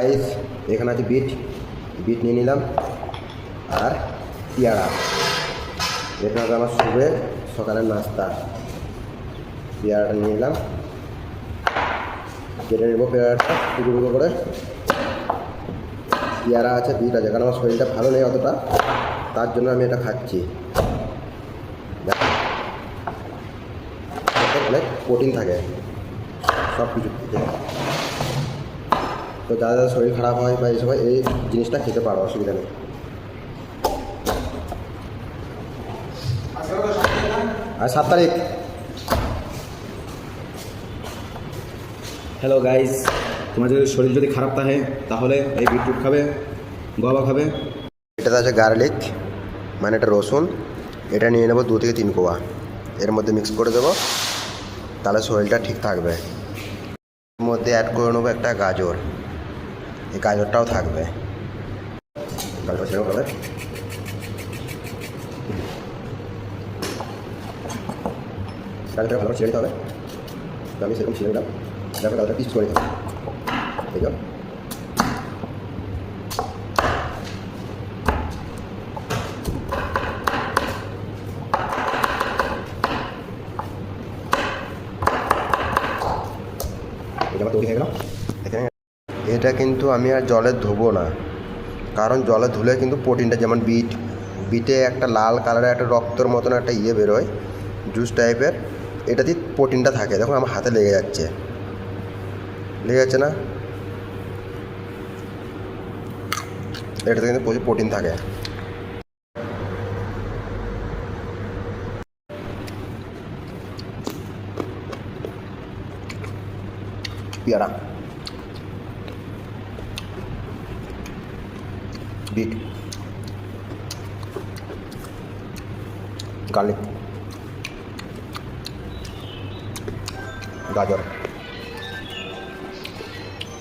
Guys এখানে আছে bit নিয়ে নিলাম আর পেয়ারা। এটা হবে আমার সকালের নাস্তা। পেয়ারাটা নিয়ে নিলাম, কেটে নেবো পেয়ারাটা টুকরো টুকরো করে। পেয়ারা আছে, বিট আছে, কারণ আমার শরীরটা ভালো নেই অতটা, তার জন্য আমি এটা খাচ্ছি। অনেক প্রোটিন থাকে সব কিছু, তো যারা যারা শরীর খারাপ হয় বা এই সময় এই জিনিসটা খেতে পারো, অসুবিধা নেই। আর 7 তারিখ। হ্যালো গাইস, তোমাদের শরীর যদি খারাপ থাকে তাহলে এই বিটরুট খাবে, গোয়াবা খাবে। এটাতে আছে গার্লিক, মানে এটা রসুন। এটা নিয়ে নেবো 2 থেকে 3 কোয়া, এর মধ্যে মিক্স করে দেবো, তাহলে শরীরটা ঠিক থাকবে। এর মধ্যে অ্যাড করে নেবো একটা গাজর, এই গাজরটাও থাকবে। গাজর সেরকম হবে, গাজরটা ভালো করে ছিঁড়ে দিতে হবে। তো আমি সেরকম ছিঁড়ে নিলাম, তারপর গাজরটা পিস করে দিতে হবে। ঠিক আছে, এটা তৈরি হয়ে গেল। এখানে এটা কিন্তু আমি আর জলে ধুবো না, কারণ জলে ধুলে কিন্তু প্রোটিনটা, যেমন বিটে একটা লাল কালারের একটা রক্তর মতন একটা বেরোয়, জুস টাইপের, এটাতেই প্রোটিনটা থাকে। দেখুন আমার হাতে লেগে যাচ্ছে না, এটাতে কিন্তু প্রচুর প্রোটিন থাকে। পেয়ারা, বিট, গার্লিক, গাজর।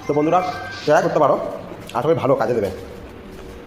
তো বন্ধুরা ট্রাই করতে পারো, আশা করি ভালো কাজে দেবে।